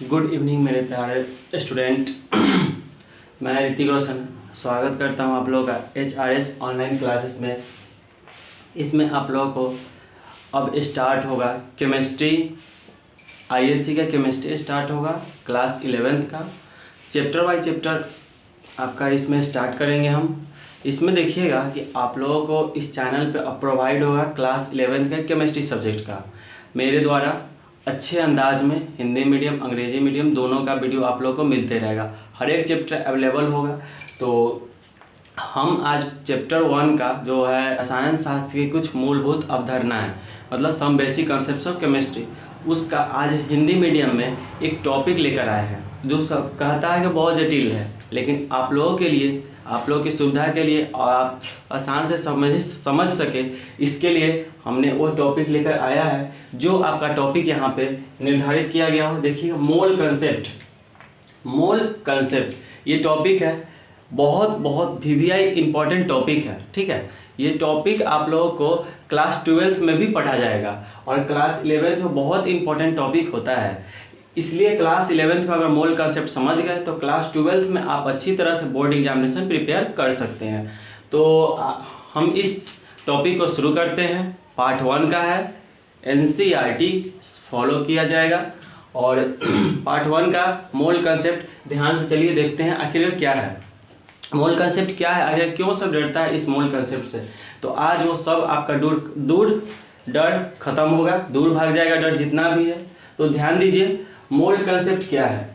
Good evening मेरे प्यारे student. मैं ऋतिक रोशन स्वागत करता हूं आप लोगों का HRS ऑनलाइन क्लासेस में। इसमें आप लोगों को अब स्टार्ट होगा केमिस्ट्री, ISC का केमिस्ट्री स्टार्ट होगा क्लास 11th का। चैप्टर बाय चैप्टर आपका इसमें स्टार्ट करेंगे हम। इसमें देखिएगा कि आप लोगों को इस चैनल पे अब प्रोवाइड होगा क्लास 11th का केमिस्ट्री सब्जेक्ट का मेरे द्वारा अच्छे अंदाज में हिंदी मीडियम अंग्रेजी मीडियम दोनों का वीडियो आप लोगों को मिलते रहेगा। हर एक चैप्टर अवेलेबल होगा। तो हम आज चैप्टर 1 का जो है रसायन शास्त्र की कुछ मूलभूत अवधारणाएं मतलब some basic concepts of chemistry, उसका आज हिंदी मीडियम में एक टॉपिक लेकर आए हैं जो सब कहता है कि बहुत जटिल है, लेकिन आप लोगों के लिए, आप लोगों की सुविधा के लिए और आप आसान से समझ सके इसके लिए हमने वो टॉपिक लेकर आया है। जो आपका टॉपिक यहाँ पे निर्धारित किया गया हो, देखिए मोल कंसेप्ट ये टॉपिक है। बहुत VVI इम्पॉर्टेंट टॉपिक है, ठीक है। ये टॉपिक आप लोगों को क्लास 12th में भी पढ़ा जाएगा और क्लास 11th में बहुत इंपॉर्टेंट टॉपिक होता है। इसलिए क्लास 11th में अगर मोल कंसेप्ट समझ गए तो क्लास 12th में आप अच्छी तरह से बोर्ड एग्जामिनेशन प्रिपेयर कर सकते हैं। तो हम इस टॉपिक को शुरू करते हैं। पार्ट 1 का है, NCERT फॉलो किया जाएगा और पार्ट 1 का मोल कंसेप्ट ध्यान से चलिए देखते हैं आखिर क्या है। मोल कंसेप्ट क्या है, आखिर क्यों सब डरता है इस मोल कंसेप्ट से। तो आज वो सब आपका डर खत्म होगा, दूर भाग जाएगा डर जितना भी है। तो ध्यान दीजिए मोल कंसेप्ट क्या है।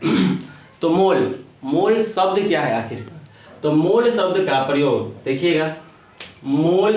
तो मोल शब्द क्या है आखिर। तो मोल शब्द का प्रयोग देखिएगा, मोल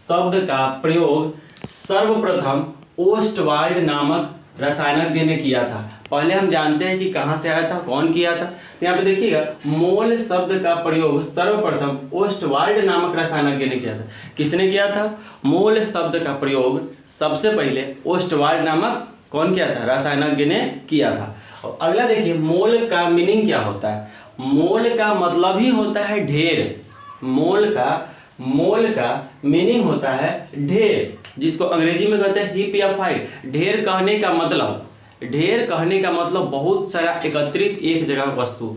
शब्द का प्रयोग सर्वप्रथम ओस्टवाल्ड नामक रसायनज्ञ ने किया था। पहले हम जानते हैं कि कहाँ से आया था, कौन किया था। तो यहाँ पे देखिएगा मोल शब्द का प्रयोग सर्वप्रथम ओस्टवाल्ड नामक रसायनज्ञ ने किया था। किसने किया था? मोल शब्द का प्रयोग सबसे पहले ओस्टवाल्ड नामक कौन किया था? रसायनज्ञ ने किया था। और अगला देखिए मोल का मीनिंग क्या होता है। मोल का मतलब ही होता है ढेर। मोल का मीनिंग होता है ढेर, जिसको अंग्रेजी में कहते हैं हीप या फाइल। ढेर कहने का मतलब बहुत सारा एकत्रित एक जगह वस्तु,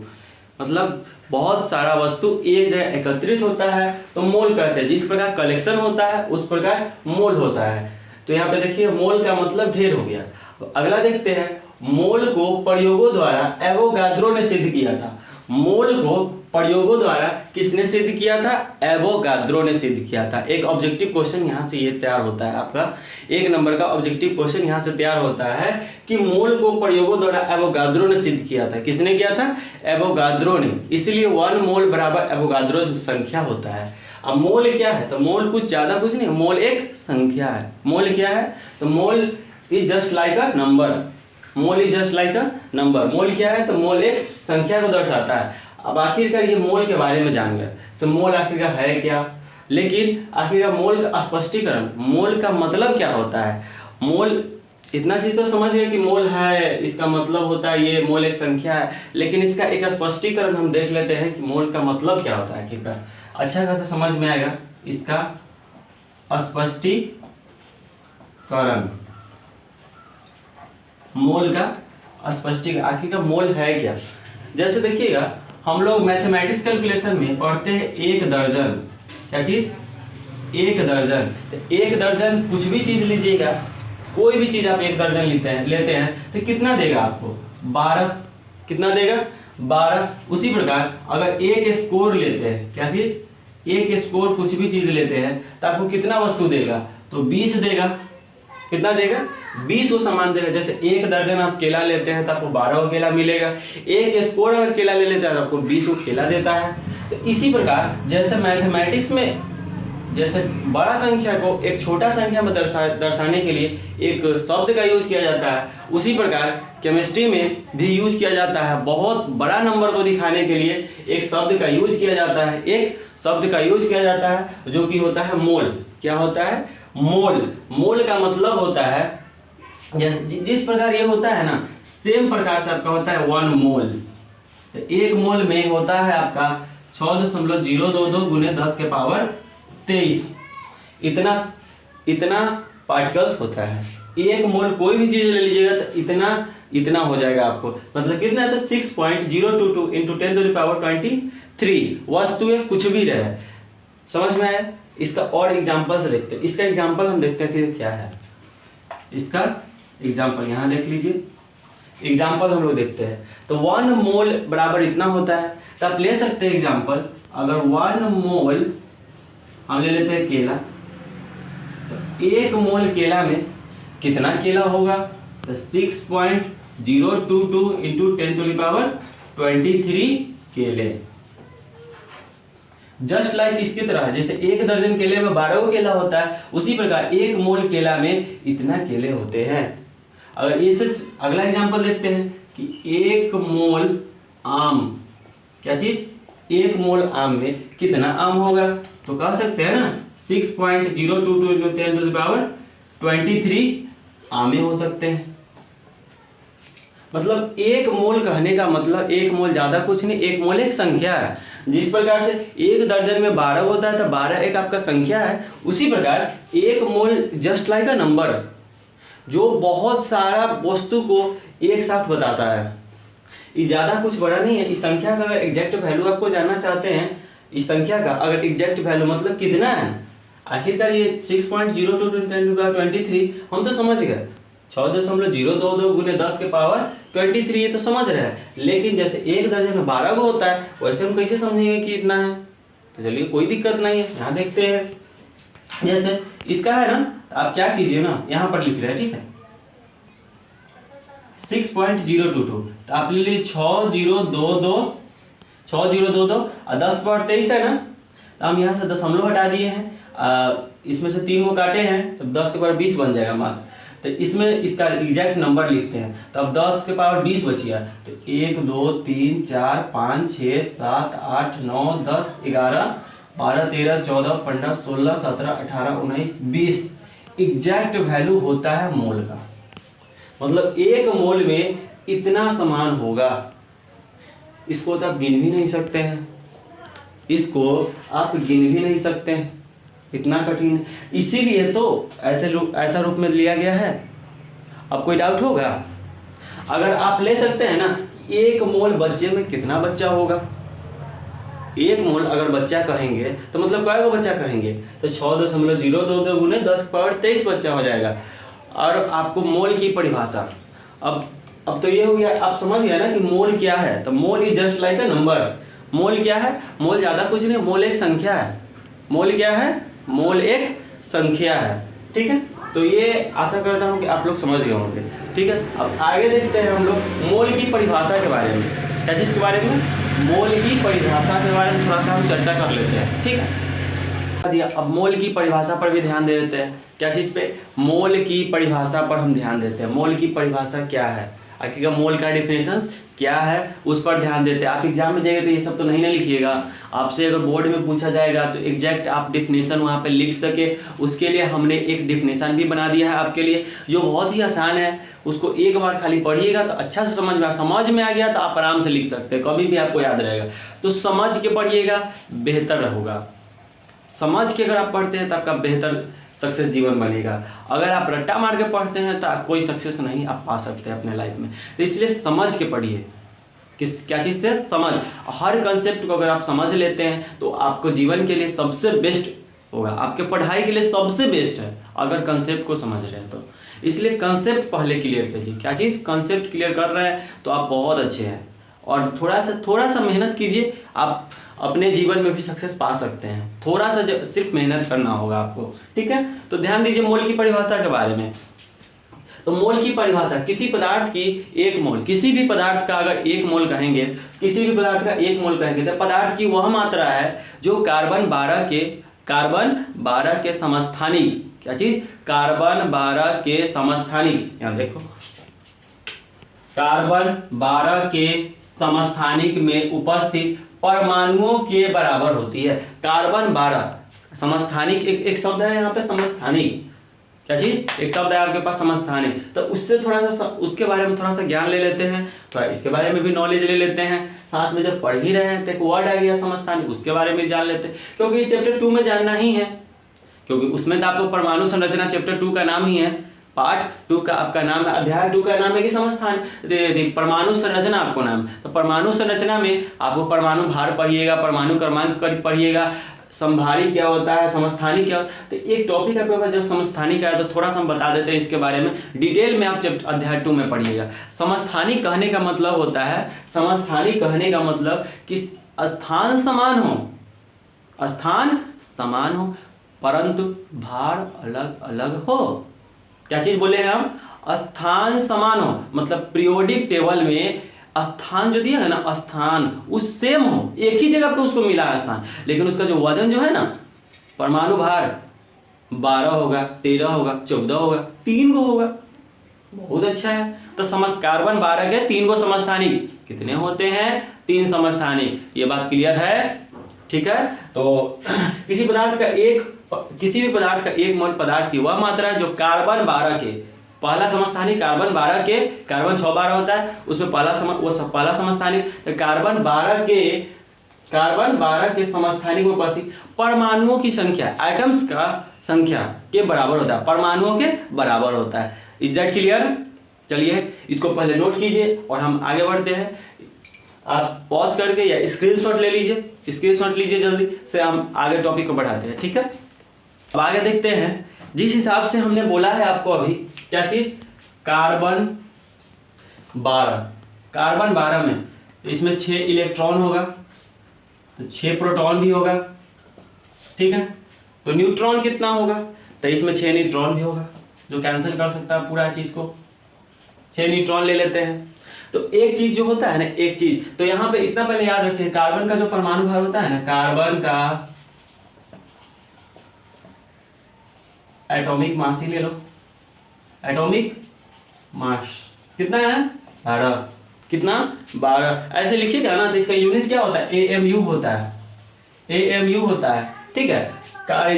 मतलब बहुत सारा वस्तु एक जगह एकत्रित होता है तो मोल कहते हैं। जिस प्रकार कलेक्शन होता है उस प्रकार मोल होता है। तो यहाँ पे देखिए मोल का मतलब ढेर हो गया। तो अगला देखते हैं, मोल को प्रयोगों द्वारा एवोगाद्रो ने सिद्ध किया था। मोल को प्रयोगों द्वारा किसने सिद्ध किया था? एवोगाद्रो ने सिद्ध किया था। एक ऑब्जेक्टिव क्वेश्चन यहाँ से ये तैयार होता है, आपका 1 नंबर का ऑब्जेक्टिव क्वेश्चन यहाँ से तैयार होता है कि मोल को प्रयोगों द्वारा एवोगाद्रो ने सिद्ध किया था। किसने किया था? एवोगाद्रो ने। इसलिए 1 मोल बराबर एवोगाद्रो संख्या होता है। अब मोल क्या है? तो मोल कुछ ज्यादा कुछ नहीं, मोल एक संख्या है। मोल क्या है? तो mole is just like a number. Mole क्या है? तो मोल एक संख्या को दर्शाता है। अब आखिरकार ये मोल के बारे में जान गए, तो मोल आखिरकार है क्या। लेकिन आखिरकार मोल का स्पष्टीकरण, मोल का मतलब क्या होता है। मोल इतना चीज तो समझ गए कि मोल है, इसका मतलब होता है ये मोल एक संख्या है। लेकिन इसका एक स्पष्टीकरण हम देख लेते हैं कि मोल का मतलब क्या होता है आखिरकार। अच्छा खासा समझ में आएगा इसका स्पष्टीकरण। मोल का स्पष्टीकरण आखिर मोल है क्या। जैसे देखिएगा हम लोग मैथमेटिक्स कैलकुलेशन में पढ़ते हैं 1 दर्जन। क्या चीज? 1 दर्जन। तो 1 दर्जन कुछ भी चीज लीजिएगा, कोई भी चीज आप 1 दर्जन लेते हैं तो कितना देगा आपको? 12। कितना देगा? 12। उसी प्रकार अगर 1 स्कोर लेते हैं, क्या चीज? 1 स्कोर कुछ भी चीज लेते हैं तो आपको कितना वस्तु देगा? तो 20 देगा। कितना देगा? 20 को समान देगा। जैसे 1 दर्जन आप केला लेते हैं तो आपको 12 केला मिलेगा। 1 स्कोर अगर केला ले लेते हैं तो आपको 20 केला देता है। तो इसी प्रकार जैसे मैथमेटिक्स में जैसे बड़ा संख्या को एक छोटा संख्या में दर्शाने के लिए एक शब्द का यूज किया जाता है, उसी प्रकार केमिस्ट्री में भी यूज किया जाता है। बहुत बड़ा नंबर को दिखाने के लिए एक शब्द का यूज किया जाता है, जो कि होता है मोल। क्या होता है? मोल का मतलब होता है जिस प्रकार ये होता है ना, सेम प्रकार से आपका होता है 1 मोल। तो 1 मोल में होता है आपका 6.022 गुने 10 के पावर 23 इतना पार्टिकल्स होता है। 1 मोल कोई भी चीज ले लीजिएगा तो इतना हो जाएगा आपको, मतलब कितना है तो 6.022 इंटू 10⁻23 वस्तु है, कुछ भी रहे। समझ में आया? इसका और एग्जाम्पल से देखते हैं। इसका एग्जाम्पल हम देखते हैं कि क्या है। इसका एग्जाम्पल यहाँ देख लीजिए, एग्जाम्पल हम लोग देखते हैं। तो 1 मोल बराबर इतना होता है, तो आप ले सकते हैं एग्जाम्पल। अगर 1 मोल हम ले लेते हैं केला, तो 1 मोल केला में कितना केला होगा? तो 6.022 इंटू 10⁻23 केले। जस्ट लाइक इसकी तरह, जैसे 1 दर्जन केले में 12 केला होता है, उसी प्रकार 1 मोल केला में इतना केले होते हैं। अगर इससे अगला एग्जांपल देखते हैं कि 1 मोल आम, क्या चीज? 1 मोल आम में कितना आम होगा? तो कह सकते हैं ना 6.022 इंटू 10⁻23 आमे हो सकते हैं। मतलब 1 मोल कहने का मतलब 1 मोल ज्यादा कुछ नहीं, 1 मोल एक संख्या है। जिस प्रकार से 1 दर्जन में 12 होता है तो 12 एक आपका संख्या है, उसी प्रकार 1 मोल जस्ट लाइक अ नंबर, जो बहुत सारा वस्तु को एक साथ बताता है। ये ज्यादा कुछ बड़ा नहीं है। इस संख्या का अगर एग्जैक्ट वैल्यू आपको जानना चाहते हैं, इस संख्या का अगर एग्जैक्ट वैल्यू मतलब कितना है, आखिरकार ये 6.022 हम तो समझ गए, 6.022 गुने 10 के पावर 23 ये तो समझ रहे हैं। लेकिन जैसे 1 दर्जन में 12 को होता है, वैसे हम कैसे समझेंगे कि इतना है? तो चलिए कोई दिक्कत नहीं है, यहाँ देखते हैं। जैसे इसका है ना, तो आप क्या कीजिए ना, यहाँ पर लिख रहे हैं, ठीक है 6.022, तो आप ले लीजिए 6022 और 10 पावर 23 है ना, तो हम यहाँ से दशमलव हटा दिए हैं, इसमें से 3 को काटे हैं तो 10 के पावर 20 बन जाएगा मात्र। तो इसमें इसका एग्जैक्ट नंबर लिखते हैं, तो अब 10 के पावर 20 बच गया, तो 1 2 3 4 5 6 7 8 9 10 11 12 13 14 15 16 17 18 19 20 एग्जैक्ट वैल्यू होता है मोल का। मतलब 1 मोल में इतना सामान होगा। इसको तो आप गिन भी नहीं सकते हैं, इसको आप गिन भी नहीं सकते हैं, इतना कठिन है। इसीलिए तो ऐसा रूप में लिया गया है। अब कोई डाउट होगा? अगर आप ले सकते हैं ना 1 मोल बच्चे में कितना बच्चा होगा? 1 मोल अगर बच्चा कहेंगे तो मतलब क्या बच्चा कहेंगे? तो 6.022 गुने 10 पावर 23 बच्चा हो जाएगा। और आपको मोल की परिभाषा अब तो ये हो गया, आप समझ गया ना कि मोल क्या है। तो mole is just like a number. Mole क्या है? मोल ज्यादा कुछ नहीं, मोल एक संख्या है। मोल क्या है? मोल एक संख्या है, ठीक है। तो ये आशा करता हूँ कि आप लोग समझ गए होंगे, ठीक है। अब आगे देखते हैं हम लोग मोल की परिभाषा के बारे में। क्या चीज़ के बारे में? मोल की परिभाषा के बारे में थोड़ा सा हम चर्चा कर लेते हैं, ठीक है। अब मोल की परिभाषा पर भी ध्यान दे देते हैं। क्या चीज़ पे? मोल की परिभाषा पर हम ध्यान देते हैं। मोल की परिभाषा क्या है, आखिर मोल का डिफिनेशन क्या है, उस पर ध्यान देते हैं। आप एग्जाम में जाएंगे तो ये सब तो नहीं लिखिएगा। आपसे अगर बोर्ड में पूछा जाएगा तो एग्जैक्ट आप डिफिनेशन वहाँ पे लिख सके, उसके लिए हमने एक डिफिनेशन भी बना दिया है आपके लिए, जो बहुत ही आसान है। उसको एक बार खाली पढ़िएगा तो अच्छा से समझ में आ गया तो आप आराम से लिख सकते हैं, कभी भी आपको याद रहेगा। तो समझ के पढ़िएगा, बेहतर होगा। समझ के अगर आप पढ़ते हैं तो आपका बेहतर सक्सेस जीवन बनेगा। अगर आप रट्टा मार के पढ़ते हैं तो आप कोई सक्सेस नहीं आप पा सकते अपने लाइफ में। तो इसलिए समझ के पढ़िए। क्या चीज़ से? समझ। हर कंसेप्ट को अगर आप समझ लेते हैं तो आपको जीवन के लिए सबसे बेस्ट होगा, आपके पढ़ाई के लिए सबसे बेस्ट है अगर कंसेप्ट को समझ रहे हैं तो। इसलिए कंसेप्ट पहले क्लियर कीजिए। क्या चीज़? कंसेप्ट क्लियर कर रहे हैं तो आप बहुत अच्छे हैं। और थोड़ा सा मेहनत कीजिए, आप अपने जीवन में भी सक्सेस पा सकते हैं। थोड़ा सा सिर्फ मेहनत करना होगा आपको, ठीक है। तो ध्यान दीजिए मोल की परिभाषा के बारे में। तो मोल की परिभाषा, किसी पदार्थ की 1 मोल, किसी भी पदार्थ का अगर 1 मोल कहेंगे, किसी भी पदार्थ का 1 मोल कहेंगे तो पदार्थ की वह मात्रा है जो कार्बन 12 के समस्थानिक। क्या चीज? कार्बन 12 के समस्थानिक। यहाँ देखो, कार्बन 12 के समस्थानिक में उपस्थित परमाणुओं के बराबर होती है। कार्बन 12 समस्थानिक, एक शब्द है यहाँ पे समस्थानिक। क्या चीज? एक शब्द है आपके पास समस्थानिक। तो उससे थोड़ा सा उसके बारे में थोड़ा सा ज्ञान ले लेते हैं, थोड़ा इसके बारे में भी नॉलेज ले लेते हैं। साथ में जब पढ़ ही रहे हैं तो एक वर्ड आ गया समस्थानिक, उसके बारे में जान लेते हैं, क्योंकि चैप्टर 2 में जानना ही है। क्योंकि उसमें तो आपको परमाणु संरचना चैप्टर 2 का नाम ही है, पार्ट 2 का आपका नाम है, अध्याय 2 का नाम है कि समस्थान परमाणु संरचना आपको नाम। तो परमाणु संरचना में आपको परमाणु भार पढ़िएगा, परमाणु क्रमांक पढ़िएगा, समभारी क्या होता है, समस्थानी क्या होता है। तो एक टॉपिक आपके पास जब समस्थानी का है तो थोड़ा सा हम बता देते हैं इसके बारे में, डिटेल में आप जब अध्याय 2 में पढ़िएगा। समस्थानी कहने का मतलब होता है, समस्थानी कहने का मतलब कि स्थान समान हो, स्थान समान हो परंतु भार अलग अलग हो। क्या चीज बोले हैं हम? स्थान समान हो, मतलब पीरियोडिक टेबल में स्थान जो दिया है ना, स्थान उस सेम हो, एक ही जगह पे उसको मिला है स्थान, लेकिन उसका जो वजन जो है ना, परमाणु भार 12 होगा, 13 होगा, 14 होगा, 3 को होगा। बहुत अच्छा है। तो कार्बन 12 के 3 को समस्थानी कितने होते हैं? 3 समस्थानी। ये बात क्लियर है? ठीक है। तो किसी भी पदार्थ का 1 मोल पदार्थ की वह मात्रा है जो कार्बन 12 के, पहला समस्थानी कार्बन 12 के, कार्बन 6 12 होता है उसमें पहला समस्थानी, तो कार्बन 12 के समस्थानी को परमाणुओं की संख्या, एटम्स का संख्या के बराबर होता है, परमाणुओं के बराबर होता है। Is that clear? चलिए इसको पहले नोट कीजिए और हम आगे बढ़ते हैं। आप पॉज करके या स्क्रीनशॉट ले लीजिए, स्क्रीनशॉट लीजिए जल्दी से, हम आगे टॉपिक को बढ़ाते हैं। ठीक है, अब आगे देखते हैं। जिस हिसाब से हमने बोला है आपको अभी, क्या चीज? कार्बन 12 में इसमें 6 इलेक्ट्रॉन होगा तो 6 प्रोटॉन भी होगा। ठीक है, तो न्यूट्रॉन कितना होगा? तो इसमें 6 न्यूट्रॉन भी होगा, जो कैंसिल कर सकता है पूरा चीज को। 6 न्यूट्रॉन ले लेते हैं। तो एक चीज जो होता है ना, एक चीज तो यहाँ पे इतना पहले याद रखिए, कार्बन का जो परमाणु भार होता है ना, कार्बन का एटॉमिक मास ही ले लो, एटॉमिक मास कितना है? 12। कितना? 12। ऐसे लिखिएगा ना तो इसका यूनिट क्या होता है? AMU होता है, AMU होता है। ठीक है,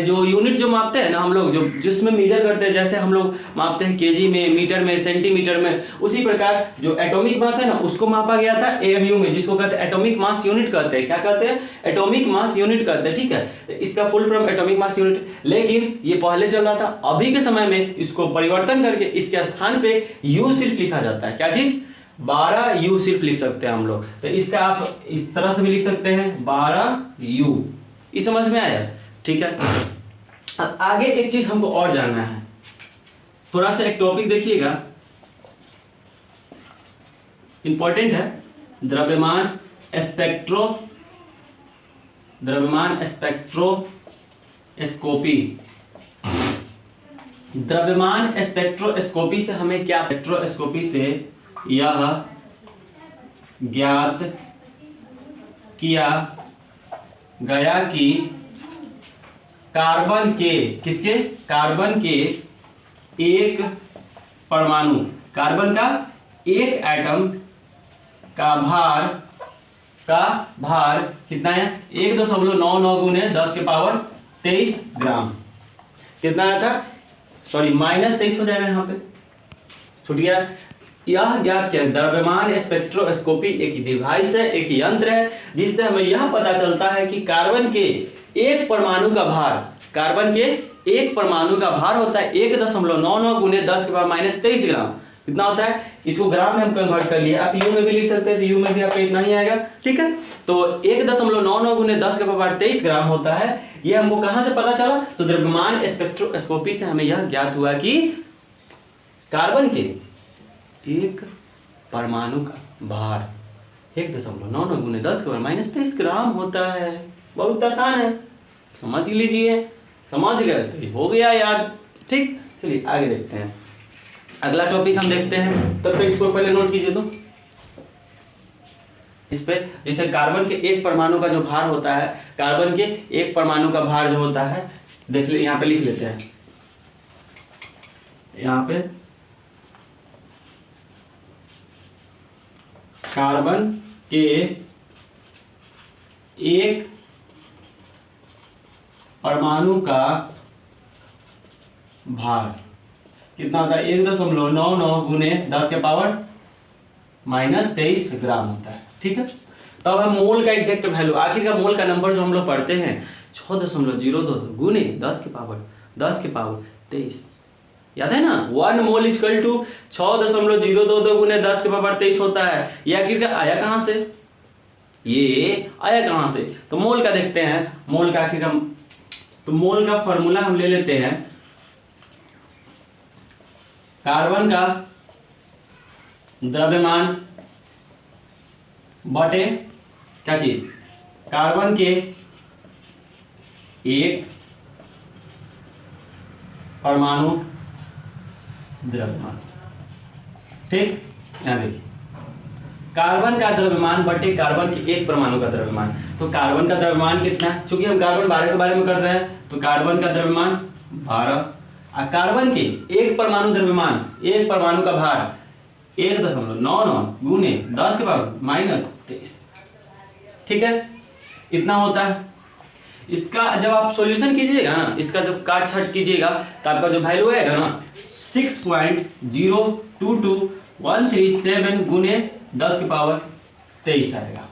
जो यूनिट जो मापते हैं ना हम लोग, जो जिसमें मेजर करते हैं, जैसे हम लोग मापते हैं केजी में, मीटर में, सेंटीमीटर में, उसी प्रकार जो एटॉमिक मास है ना उसको मापा गया था AMU में, जिसको कहते हैं एटॉमिक मास यूनिट कहते हैं। क्या कहते हैं? एटॉमिक मास यूनिट कहते हैं। ठीक है, इसका full form atomic mass unit. लेकिन ये पहले चल रहा था, अभी के समय में इसको परिवर्तन करके इसके स्थान पे U सिर्फ लिखा जाता है। क्या चीज? 12 U सिर्फ लिख सकते हैं हम लोग। तो इसका आप इस तरह से भी लिख सकते हैं 12 U। इस समझ में आया? ठीक है, अब आगे एक चीज हमको और जानना है, थोड़ा सा एक टॉपिक देखिएगा, इंपॉर्टेंट है। द्रव्यमान स्पेक्ट्रोस्कोपी। द्रव्यमान स्पेक्ट्रोस्कोपी से हमें क्या, स्पेक्ट्रोस्कोपी से यह ज्ञात किया गया कि कार्बन के, किसके? कार्बन के एक परमाणु, कार्बन का एक एटम का भार कितना है? 1.99 गुने 10 के पावर 23 ग्राम। कितना आया था? सॉरी -23 हो जाएगा, यहाँ पे छूट गया। यह ज्ञात किया, द्रव्यमान स्पेक्ट्रोस्कोपी एक डिवाइस है, एक यंत्र है, जिससे हमें यह पता चलता है कि कार्बन के एक परमाणु का भार, कार्बन के एक परमाणु का भार होता है 1.99 गुने 10 के पावर -23 ग्राम। कितना होता है? इसको ग्राम में हम कन्वर्ट कर लिए, आप यू में भी लिख सकते हैं, तो यू में भी आपका इतना ही आएगा। ठीक है, तो 1.99 गुने 10 के पावर 23 ग्राम होता है। ये हमको कहां से पता चला? तो द्रव्यमान स्पेक्ट्रोस्कोपी से हमें यह ज्ञात हुआ कि कार्बन के एक परमाणु का भार 1.99 गुने 10 के पावर -23 ग्राम होता है। बहुत आसान है, समझ लीजिए। समझ गए तो हो गया याद। ठीक, चलिए आगे देखते हैं। अगला टॉपिक हम देखते हैं, तब तक इसको पहले नोट कीजिए। तो इस पे जैसे कार्बन के एक परमाणु का जो भार होता है, कार्बन के एक परमाणु का भार जो होता है, देख ले, यहाँ पे लिख लेते हैं। यहाँ पे कार्बन के एक परमाणु का भार कितना होता है? 1.99 गुने 10 के पावर -23 ग्राम होता है। ठीक है, तो अब हम मोल का एग्जैक्ट वैल्यू, आखिर का मोल का नंबर जो हम लोग पढ़ते हैं 6.02 गुने 10 के पावर 23 याद है ना, 1 मोल इक्वल टू 6.022 गुने 10 के पावर 23 होता है। ये आखिरकार आया कहाँ से, ये आया कहाँ से? तो मोल का देखते हैं, मोल का आखिरकार, तो मोल का फॉर्मूला हम ले लेते हैं, कार्बन का द्रव्यमान बटे क्या चीज, कार्बन के एक परमाणु द्रव्यमान। ठीक, यहां देखिए, कार्बन का द्रव्यमान बटे कार्बन के एक परमाणु का द्रव्यमान। तो कार्बन का द्रव्यमान कितना है, चूंकि हम कार्बन 12 के बारे में कर रहे हैं, तो कार्बन का द्रव्यमान 12, और कार्बन के एक परमाणु द्रव्यमान, एक परमाणु का भार 1.99 गुने 10 के पावर -23। ठीक है, इतना होता है। इसका जब आप सॉल्यूशन कीजिएगा ना, इसका जब काट छाट कीजिएगा तो आपका जो वैल्यू आएगा ना 6.022137 गुने 10 के पावर 23 आएगा।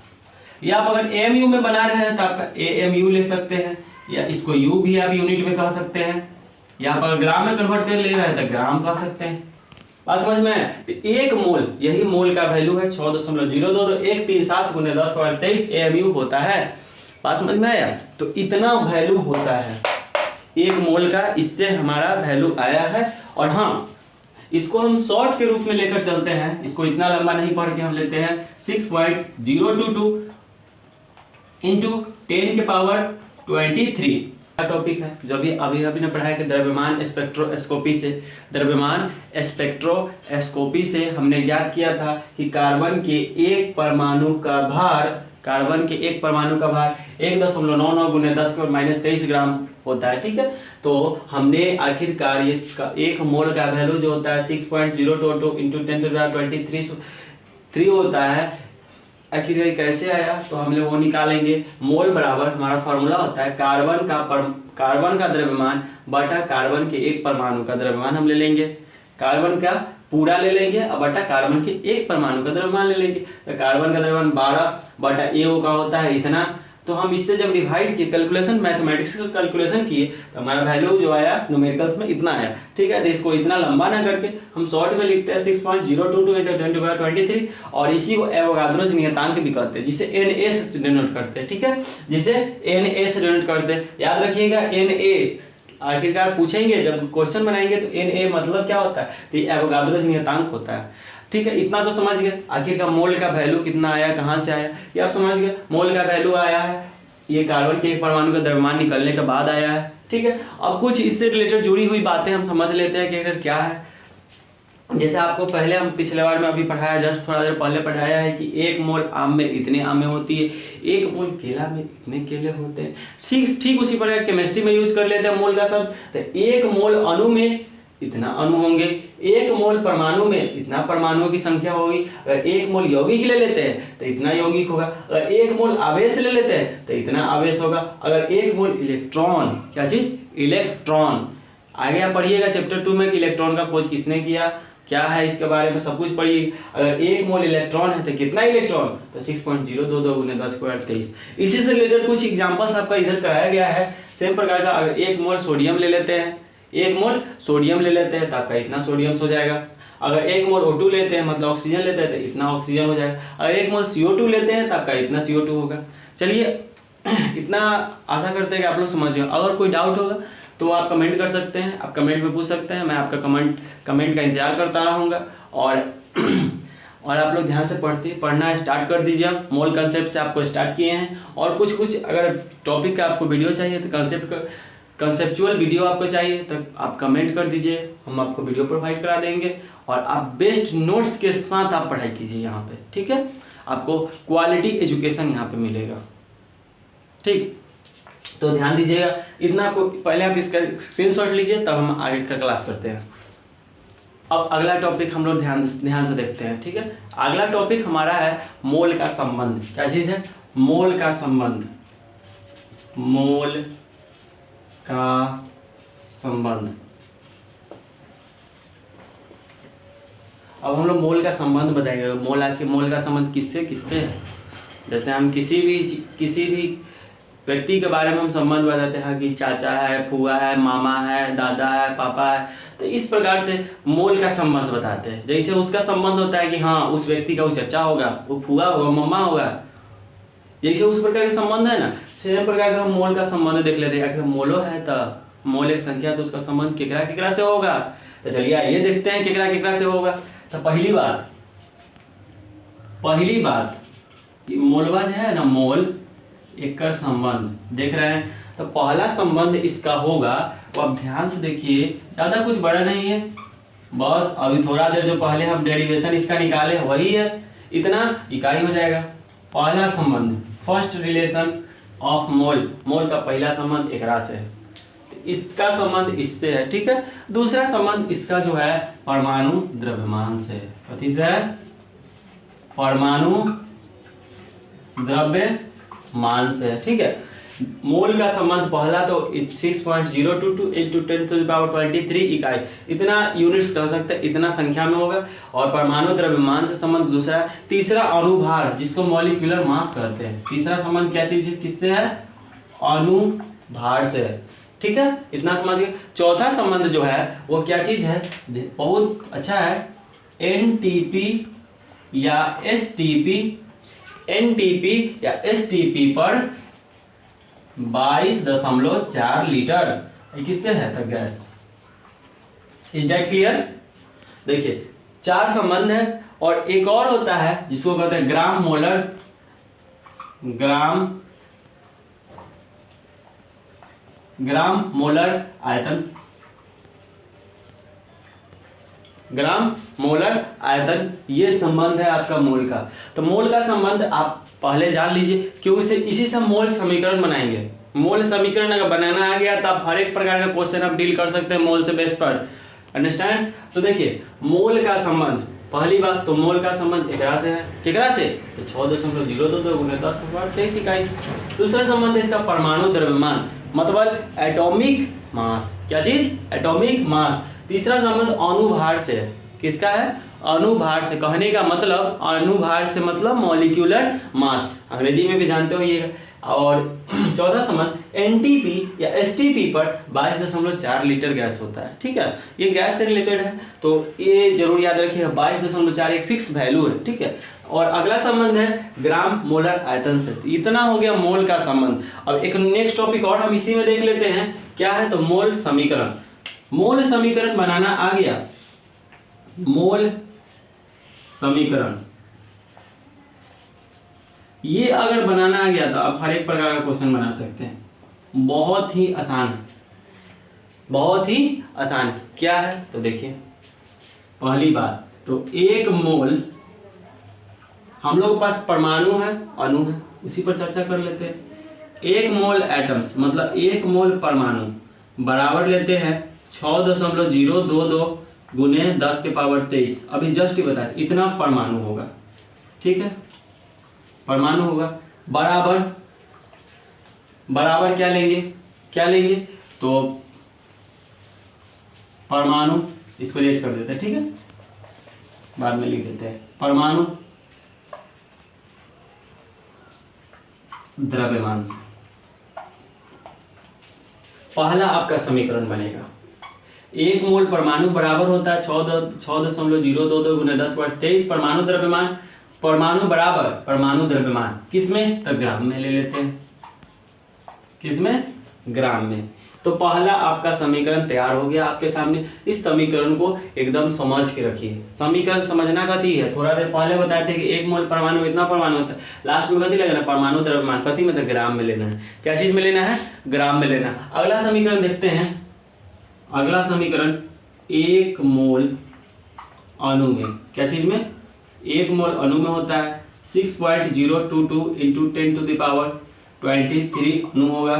या आप अगर एमयू में बना रहे हैं तो आपका एएमयू ले सकते हैं, या इसको यू भी आप यूनिट में कह सकते हैं, या आप अगर ग्राम में कन्वर्ट कर ले रहे हैं तो ग्राम कह सकते हैं। बात समझ में है? तो एक मोल, यही मोल का वैल्यू है 6.0222137 गुने 10 के पावर 23 एएमयू होता है। बात समझ में आया? तो इतना वैल्यू होता है एक मोल का, इससे हमारा वैल्यू आया है। और हाँ, इसको हम शॉर्ट के रूप में लेकर चलते हैं, इसको इतना लंबा नहीं पढ़ के हम लेते हैं 6.022 इंटू 10 के पावर 23 का टॉपिक है जो अभी ने पढ़ाया कि द्रव्यमान स्पेक्ट्रोस्कोपी से, द्रव्यमान स्पेक्ट्रोस्कोपी से हमने ज्ञात किया था कि कार्बन के एक परमाणु का भार, कार्बन के एक परमाणु का भार 1.99 गुने 10 के पावर -23 ग्राम होता है। ठीक है, तो हमने आखिरकार ये एक मोल का वैल्यू जो होता है 6.022 इंटू 10 to the power 23 होता है। आखिर ये कैसे आया, तो हम लोग वो निकालेंगे। मोल बराबर हमारा फॉर्मूला होता है कार्बन का द्रव्यमान बटा कार्बन के एक परमाणु का द्रव्यमान हम ले लेंगे, कार्बन का पूरा ले लेंगे और बटा कार्बन के एक परमाणु का द्रव्यमान ले लेंगे। तो कार्बन का द्रव्यमान 12 बटा ए का होता है इतना। तो हम इससे जब डिवाइड किए, कैलकुलेशन मैथमेटिक्स का कैलकुलेशन किए, तो हमारा वैल्यू जो आया न्यूमेरिकल्स में इतना आया। ठीक है, तो इसको इतना लंबा ना करके हम शॉर्ट में लिखते हैं 6.022 इंटू 10 to the power 23, और इसी को एवोगाद्रोस नियतांक भी कहते हैं, जिसे Na से डिनोट करते हैं। ठीक है, जिसे Na से डिनोट करते हैं। याद रखिएगा Na आखिरकार पूछेंगे जब क्वेश्चन बनाएंगे तो Na मतलब क्या होता है, तो एवोगाद्रोस नियतांक होता है। ठीक है, इतना तो समझ गए। आखिर का मोल का वैल्यू कितना आया, कहाँ से आया, ये आप समझ गए। मोल का वैल्यू आया है, ये कार्बन के एक परमाणु का द्रव्यमान निकलने के बाद आया है। ठीक है, अब कुछ इससे रिलेटेड जुड़ी हुई बातें हम समझ लेते हैं कि अगर क्या है। जैसे आपको पहले हम पिछले बार में अभी पढ़ाया, जस्ट थोड़ा देर पहले पढ़ाया है कि एक मोल आम में इतने आमें होती है, एक मोल केला में इतने केले होते हैं। ठीक उसी प्रकार केमिस्ट्री में यूज कर लेते हैं मोल का शब्द। तो एक मोल अणु में इतना अणु होंगे, एक मोल परमाणु में इतना परमाणुओं की संख्या होगी। अगर एक मोल यौगिक ले लेते हैं तो इतना यौगिक होगा, अगर एक मोल आवेश ले लेते हैं तो इतना आवेश होगा, अगर एक मोल इलेक्ट्रॉन, क्या चीज, इलेक्ट्रॉन। आगे आप पढ़िएगा चैप्टर 2 में कि इलेक्ट्रॉन का खोज किसने किया, क्या है इसके बारे में सब कुछ पढ़िए। अगर एक मोल इलेक्ट्रॉन है तो कितना इलेक्ट्रॉन, तो 6.022 गुने 10 के पावर 23। इसी से रिलेटेड कुछ एग्जांपल्स आपका इधर कराया गया है। सेम प्रकार का अगर एक मोल सोडियम ले लेते हैं, एक मोल सोडियम ले लेते हैं तो आपका इतना सोडियम हो जाएगा। अगर एक मोल O2 लेते हैं, मतलब ऑक्सीजन लेते हैं, तो इतना ऑक्सीजन हो जाएगा। अगर एक मोल CO2 लेते हैं तो आपका इतना CO2 होगा। चलिए, इतना आशा करते हैं कि आप लोग समझ गए। अगर कोई डाउट होगा तो आप कमेंट कर सकते हैं, आप कमेंट में पूछ सकते हैं, मैं आपका कमेंट का इंतजार करता रहूँगा। और आप लोग ध्यान से पढ़ना स्टार्ट कर दीजिए। मोल कंसेप्ट से आपको स्टार्ट किए हैं, और कुछ अगर टॉपिक का आपको वीडियो चाहिए तो कंसेप्चुअल वीडियो आपको चाहिए तो आप कमेंट कर दीजिए, हम आपको वीडियो प्रोवाइड करा देंगे। और आप बेस्ट नोट्स के साथ आप पढ़ाई कीजिए यहाँ पे। ठीक है, आपको क्वालिटी एजुकेशन यहाँ पे मिलेगा। ठीक, तो ध्यान दीजिएगा। इतना को पहले आप इसका स्क्रीनशॉट लीजिए, तब हम आगे का क्लास करते हैं। अब अगला टॉपिक हम लोग ध्यान से देखते हैं। ठीक है, अगला टॉपिक हमारा है मोल का संबंध। क्या चीज़ है, मोल का संबंध। मोल का संबंध। अब हम लोग मोल का संबंध बताएंगे। मोल का संबंध किससे है। जैसे हम किसी भी व्यक्ति के बारे में हम संबंध बताते हैं कि चाचा है, फूआ है, मामा है, दादा है, पापा है। तो इस प्रकार से मोल का संबंध बताते हैं। जैसे उसका संबंध होता है कि हाँ उस व्यक्ति का वो चाचा होगा, वो फूआ होगा, मामा होगा, जैसे उस प्रकार के संबंध है ना, सेम प्रकार का हम मोल का संबंध देख लेते हैं। अगर मोलो है तो मोल एक संख्या, तो उसका संबंध केकरा केकरा से होगा। तो चलिए आइए देखते हैं केकरा केकरा से होगा। तो पहली बात मोलवा जो है ना, मोल एकर संबंध देख रहे हैं। तो पहला संबंध इसका होगा, वो अब ध्यान से देखिए, ज्यादा कुछ बड़ा नहीं है, बस अभी थोड़ा देर जो पहले हम डेरिवेशन इसका निकाले वही है, इतना इकाई हो जाएगा। पहला संबंध, फर्स्ट रिलेशन ऑफ मोल, मोल का पहला संबंध एकरा से है, तो इसका संबंध इससे है, ठीक है। दूसरा संबंध इसका जो है परमाणु द्रव्यमान से है। कथी से है? परमाणु द्रव्यमान से है, ठीक है। मोल का संबंध पहला तो 6.022 इंटू 10⁻23 इकाई, इतना यूनिट्स कह सकते हैं, इतना संख्या में होगा। और परमाणु द्रव्यमान से संबंध दूसरा है। तीसरा अणुभार, जिसको मॉलिक्यूलर मास कहते हैं। तीसरा संबंध क्या चीज है, किससे है? अणुभार से है, ठीक है, इतना समझ गए। चौथा संबंध जो है वो क्या चीज है, बहुत अच्छा है, एनटीपी या एसटीपी। एनटीपी या एसटीपी पर 22.4 लीटर, किससे है? तो गैस। Is that clear? देखिए 4 संबंध है, और एक और होता है जिसको कहते हैं ग्राम मोलर, ग्राम मोलर आयतन, ग्राम मोलर आयतन, ये संबंध है आपका मोल का। तो मोल का संबंध आप पहले जान लीजिए, क्योंकि इसी से मोल समीकरण बनाएंगे। मोल समीकरण अगर बनाना आ गया तो आप हर एक प्रकार का क्वेश्चन आप डील कर सकते हैं मोल से बेस पर, अंडरस्टैंड। तो देखिए मोल का संबंध, पहली बात तो मोल का संबंध एकरा से है, केकरा से? तो 6.022 गुने 10⁻23 इकाई। दूसरा संबंध है इसका परमाणु द्रव्यमान, मतलब एटॉमिक मास। क्या चीज? Atomic mass. तीसरा संबंध अणुभार से है, किसका है? अणुभार से। कहने का मतलब अणुभार से मतलब मॉलिक्यूलर मास, अंग्रेजी में भी जानते हो ये। और चौथा संबंध एनटीपी या एसटीपी पर 22.4 लीटर गैस होता है, ठीक है, ये गैस से रिलेटेड है, तो ये जरूर याद रखिएगा। 22.4 एक फिक्स वैल्यू है, ठीक है। और अगला संबंध है ग्राम मोलर आयतन से। इतना हो गया मोल का संबंध। अब एक नेक्स्ट टॉपिक और हम इसी में देख लेते हैं, क्या है? तो मोल समीकरण। मोल समीकरण बनाना आ गया, मोल समीकरण ये अगर बनाना आ गया तो आप हर एक प्रकार का क्वेश्चन बना सकते हैं। बहुत ही आसान है, बहुत ही आसान। क्या है? तो देखिए पहली बात तो एक मोल, हम लोग के पास परमाणु है, अणु है, उसी पर चर्चा कर लेते हैं। एक मोल एटम्स मतलब एक मोल परमाणु बराबर लेते हैं 6.022 गुने 10⁻23। अभी जस्ट ही बताया इतना परमाणु होगा, ठीक है, परमाणु होगा। बराबर क्या लेंगे? तो परमाणु, इसको रेज कर देते हैं, ठीक है, बाद में लिख देते हैं। परमाणु द्रव्यमान से पहला आपका समीकरण बनेगा। एक मोल परमाणु बराबर होता है 6.022 गुने 10⁻23 परमाणु द्रव्यमान। परमाणु बराबर परमाणु द्रव्यमान किसमें? तो ग्राम में ले लेते हैं। किसमें? ग्राम में। तो पहला आपका समीकरण तैयार हो गया आपके सामने। इस समीकरण को एकदम समझ के रखिए। समीकरण समझना कथी है, थोड़ा देर पहले बताए थे कि एक मोल परमाणु में इतना परमाणु होता है, लास्ट में कथी लगना? परमाणु द्रव्यमान। कथी में? तो ग्राम में लेना है। क्या चीज में लेना है? ग्राम में लेना। अगला समीकरण देखते हैं। अगला समीकरण एक मोल अणु में, क्या चीज में? एक मोल अणु में होता है 6.022 इंटू 10⁻23 अणु होगा,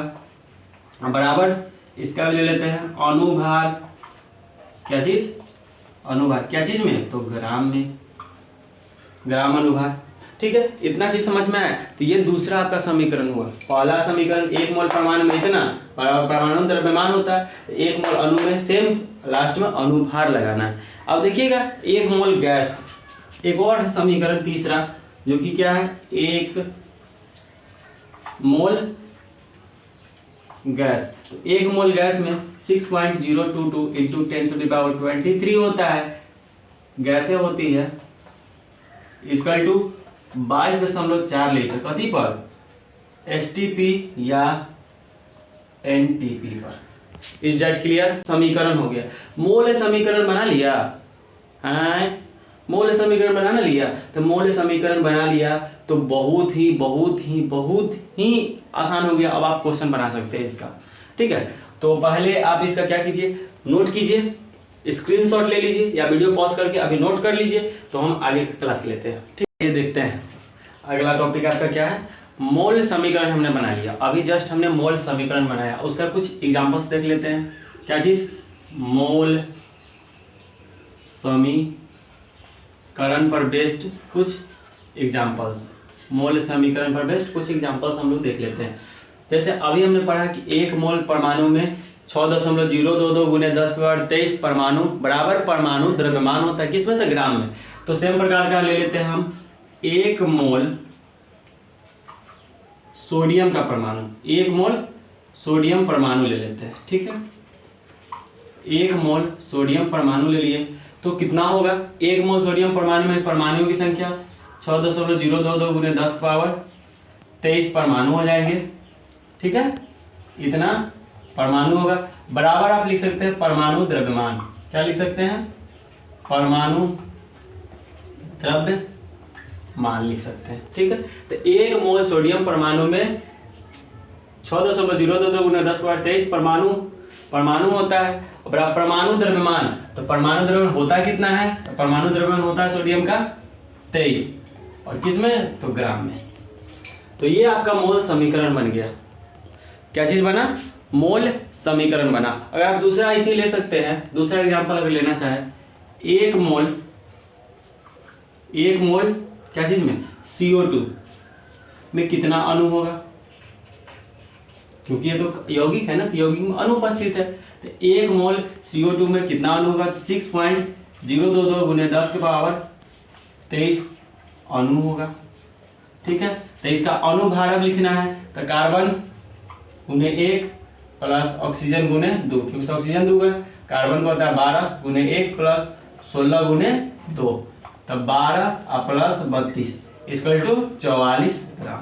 बराबर इसका भी ले लेते हैं अणुभार। क्या चीज? अणुभार। क्या चीज में? तो ग्राम में, ग्राम अणुभार, ठीक है। इतना चीज समझ में आया। तो ये दूसरा आपका समीकरण हुआ। पहला समीकरण एक मोल परमाणु में इतना परमाणु द्रव्यमान होता है, एक मोल अणु में सेम, लास्ट में अणुभार लगाना है। अब देखिएगा एक मोल गैस। एक और है समीकरण तीसरा, जो कि क्या है? एक मोल गैस। तो 1 मोल गैस में 6.022 इंटू 10⁻23 होता है, गैसें होती है, इक्वल टू 22.4 लीटर कथी पर, STP या NTP पर। Is that clear? समीकरण हो गया। मोल समीकरण बना लिया है, मोल समीकरण बनाना लिया, तो मोल समीकरण बना लिया तो बहुत ही बहुत ही बहुत ही आसान हो गया। अब आप क्वेश्चन बना सकते हैं इसका, ठीक है। तो पहले आप इसका क्या कीजिए, नोट कीजिए, स्क्रीनशॉट ले लीजिए या वीडियो पॉज करके अभी नोट कर लीजिए, तो हम आगे क्लास लेते हैं, ठीक है। ये देखते हैं अगला टॉपिक आपका क्या है, मोल समीकरण हमने बना लिया। अभी जस्ट हमने मोल समीकरण बनाया, उसका कुछ एग्जांपल्स देख लेते हैं। क्या चीज, मोल समीकरण पर बेस्ड कुछ एग्जांपल्स, मोल समीकरण पर बेस्ड कुछ एग्जांपल्स हम लोग देख लेते हैं। जैसे अभी हमने पढ़ा कि 1 मोल परमाणु में 6.022 गुने 10⁻23 परमाणु बराबर परमाणु द्रव्यमान होता है, किसमें, तो ग्राम में। तो सेम प्रकार का ले लेते हैं हम 1 मोल सोडियम का परमाणु, 1 मोल सोडियम परमाणु ले लेते हैं, ठीक है। 1 मोल सोडियम परमाणु ले लिए तो कितना होगा, 1 मोल सोडियम परमाणु में परमाणुओं की संख्या 6.022 गुने 10⁻23 परमाणु हो जाएंगे, ठीक है। इतना परमाणु होगा, बराबर आप लिख सकते हैं परमाणु द्रव्यमान। क्या लिख सकते हैं, परमाणु द्रव्यमान लिख सकते हैं, ठीक है। तो 1 मोल सोडियम परमाणु में 6.022 गुने 10⁻23 परमाणु होता है। परमाणु द्रव्यमान, तो परमाणु द्रव्यमान होता कितना है, तो परमाणु द्रव्यमान होता है सोडियम का 23, और किसमें, तो ग्राम में। तो ये आपका मोल समीकरण बन गया। क्या चीज बना, मोल समीकरण बना। अगर आप दूसरा इसी ले सकते हैं, दूसरा एग्जांपल अगर लेना चाहे, 1 मोल क्या चीज में, CO2 में कितना अणु होगा, क्योंकि ये तो यौगिक है ना, तो यौगिक में अणु उपस्थित है। तो 1 मोल CO2 में कितना अणु होगा, 6.022 गुने 10⁻23 अणु होगा, ठीक है। तो इसका अणु भार अब लिखना है, तो कार्बन गुने 1 प्लस ऑक्सीजन गुने 2, क्योंकि ऑक्सीजन 2 है, कार्बन का होता है 12 गुने 1 प्लस 16 गुने 2, तब 12 प्लस 32 इक्वल टू 44 ग्राम।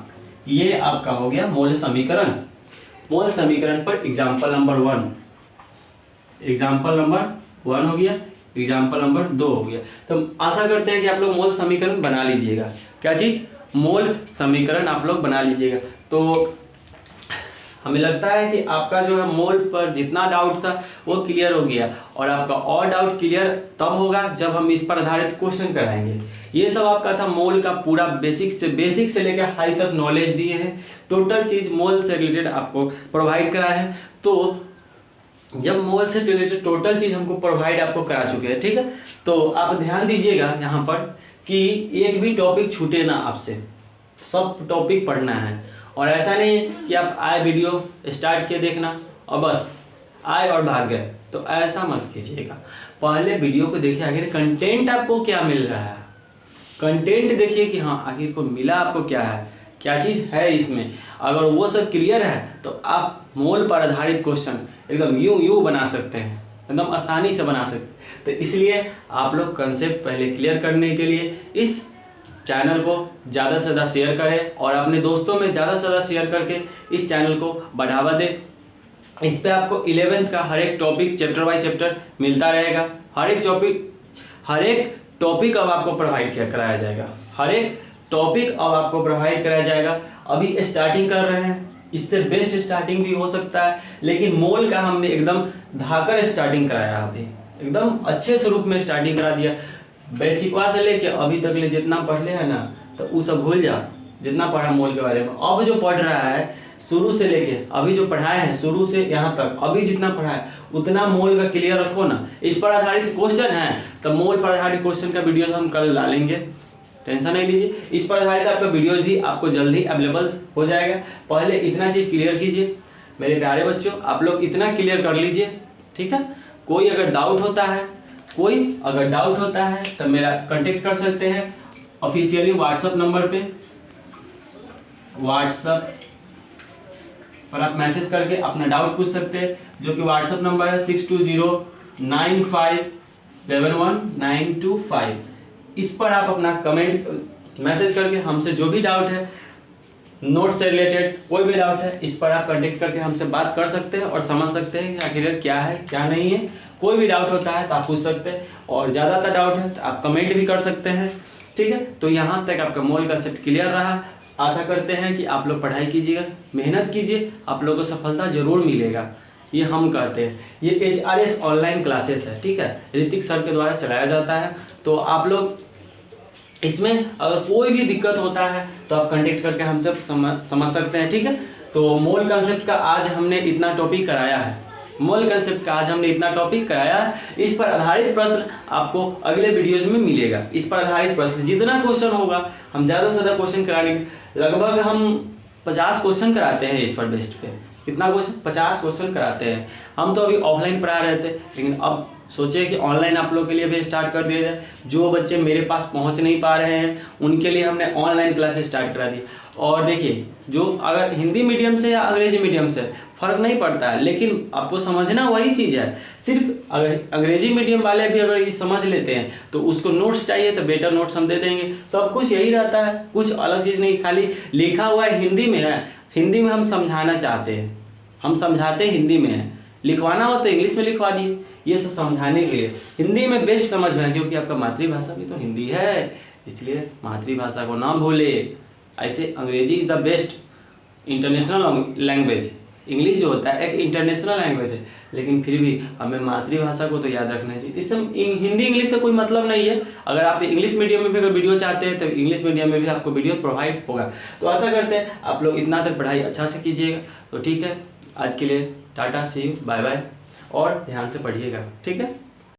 ये आपका हो गया मोल समीकरण। मोल समीकरण पर एग्जाम्पल नंबर 1 हो गया, एग्जाम्पल नंबर 2 हो गया। तो आशा करते हैं कि आप लोग मोल समीकरण बना लीजिएगा। क्या चीज, मोल समीकरण आप लोग बना लीजिएगा। तो हमें लगता है कि आपका जो है मोल पर जितना डाउट था वो क्लियर हो गया, और आपका और डाउट क्लियर तब होगा जब हम इस पर आधारित क्वेश्चन कराएंगे। ये सब आपका था मोल का पूरा बेसिक से लेकर हाई तक नॉलेज दिए हैं, टोटल चीज मोल से रिलेटेड आपको प्रोवाइड करा है। तो जब मोल से रिलेटेड टोटल चीज हमको प्रोवाइड आपको करा चुके हैं, ठीक है। तो आप ध्यान दीजिएगा यहाँ पर कि एक भी टॉपिक छूटे ना आपसे, सब टॉपिक पढ़ना है। और ऐसा नहीं कि आप आए वीडियो स्टार्ट किए देखना और बस आए और भाग गए, तो ऐसा मत कीजिएगा। पहले वीडियो को देखिए, आखिर कंटेंट आपको क्या मिल रहा है, कंटेंट देखिए कि हाँ आखिर को मिला आपको क्या है, क्या चीज़ है इसमें। अगर वो सब क्लियर है तो आप मोल पर आधारित क्वेश्चन एकदम यूं बना सकते हैं, एकदम आसानी से बना सकते हैं। तो इसलिए आप लोग कंसेप्ट पहले क्लियर करने के लिए इस चैनल को ज़्यादा से ज़्यादा शेयर करें, और अपने दोस्तों में ज़्यादा से ज़्यादा शेयर करके इस चैनल को बढ़ावा दें। इस पे आपको 11th का हर एक टॉपिक चैप्टर बाय चैप्टर मिलता रहेगा। हर एक टॉपिक अब आपको प्रोवाइड कराया जाएगा, हर एक टॉपिक अब आपको प्रोवाइड कराया जाएगा। अभी स्टार्टिंग कर रहे हैं, इससे बेस्ट स्टार्टिंग भी हो सकता है, लेकिन मोल का हमने एकदम धाकर स्टार्टिंग कराया, अभी एकदम अच्छे स्वरूप में स्टार्टिंग करा दिया। बेसिकवा से लेके अभी तक ले जितना पढ़ ले है ना, तो वो सब भूल जा, जितना पढ़ा मोल के बारे में। अब जो पढ़ रहा है शुरू से लेके अभी जो पढ़ाए हैं शुरू से यहाँ तक, अभी जितना पढ़ा है उतना मोल का क्लियर रखो ना। इस पर आधारित क्वेश्चन है तो मोल पर आधारित क्वेश्चन का वीडियो हम कल डालेंगे, टेंशन नहीं लीजिए। इस पर आधारित आपका वीडियो भी आपको जल्दी अवेलेबल हो जाएगा। पहले इतना चीज़ क्लियर कीजिए मेरे प्यारे बच्चों, आप लोग इतना क्लियर कर लीजिए, ठीक है। कोई अगर डाउट होता है तो मेरा कांटेक्ट कर सकते हैं ऑफिशियली व्हाट्सएप नंबर पे, व्हाट्सएप और आप मैसेज करके अपना डाउट पूछ सकते हैं, जो कि व्हाट्सएप नंबर है 6209571925। इस पर आप अपना कमेंट मैसेज करके हमसे जो भी डाउट है, नोट से रिलेटेड कोई भी डाउट है, इस पर आप कांटेक्ट करके हमसे बात कर सकते हैं और समझ सकते हैं कि आखिर क्या है क्या नहीं है। कोई भी डाउट होता है तो आप पूछ सकते हैं, और ज़्यादातर डाउट है तो आप कमेंट भी कर सकते हैं। ठीक है, तो यहाँ तक आपका मोल कंसेप्ट क्लियर रहा। आशा करते हैं कि आप लोग पढ़ाई कीजिएगा, मेहनत कीजिए, आप लोगों को सफलता जरूर मिलेगा, ये हम कहते हैं। ये HRS ऑनलाइन क्लासेस है, ठीक है, ऋतिक सर के द्वारा चलाया जाता है। तो आप लोग इसमें अगर कोई भी दिक्कत होता है तो आप कांटेक्ट करके हमसे समझ सकते हैं। ठीक है, तो मोल कंसेप्ट का आज हमने इतना टॉपिक कराया है, मोल कंसेप्ट का आज हमने इतना टॉपिक कराया है। इस पर आधारित प्रश्न आपको अगले वीडियोज में मिलेगा। इस पर आधारित प्रश्न जितना क्वेश्चन होगा, हम ज़्यादा से ज़्यादा क्वेश्चन कराने, लगभग हम 50 क्वेश्चन कराते हैं इस पर बेस्ट पे। कितना क्वेश्चन? 50 क्वेश्चन कराते हैं। हम तो अभी ऑफलाइन पढ़ा रहे थे, लेकिन अब सोचे कि ऑनलाइन आप लोग के लिए भी स्टार्ट कर दिया जाए। जो बच्चे मेरे पास पहुंच नहीं पा रहे हैं उनके लिए हमने ऑनलाइन क्लासेस स्टार्ट करा दी। और देखिए, जो अगर हिंदी मीडियम से या अंग्रेजी मीडियम से फ़र्क नहीं पड़ता है, लेकिन आपको समझना वही चीज़ है। सिर्फ अगर अंग्रेजी मीडियम वाले भी अगर ये समझ लेते हैं तो उसको नोट्स चाहिए तो बेटर नोट्स हम दे देंगे। सब कुछ यही रहता है, कुछ अलग चीज़ नहीं, खाली लिखा हुआ हिंदी में है। हिंदी में हम समझाना चाहते हैं, हम समझाते हिंदी में है। लिखवाना हो तो इंग्लिश में लिखवा दिए, ये सब समझाने के लिए। हिंदी में बेस्ट समझ में है, क्योंकि आपका मातृभाषा भी तो हिंदी है, इसलिए मातृभाषा को ना भूले। ऐसे अंग्रेजी is the best international language. English जो होता है एक इंटरनेशनल लैंग्वेज है, लेकिन फिर भी हमें मातृभाषा को तो याद रखना चाहिए। इससे हिंदी इंग्लिश से कोई मतलब नहीं है। अगर आप इंग्लिश मीडियम में भी अगर वीडियो चाहते हैं तो इंग्लिश मीडियम में भी आपको वीडियो प्रोवाइड होगा। तो आशा करते हैं आप लोग इतना तक पढ़ाई अच्छा से कीजिएगा। तो ठीक है, आज के लिए टाटा, सी यू, बाय बाय, और ध्यान से पढ़िएगा। ठीक है।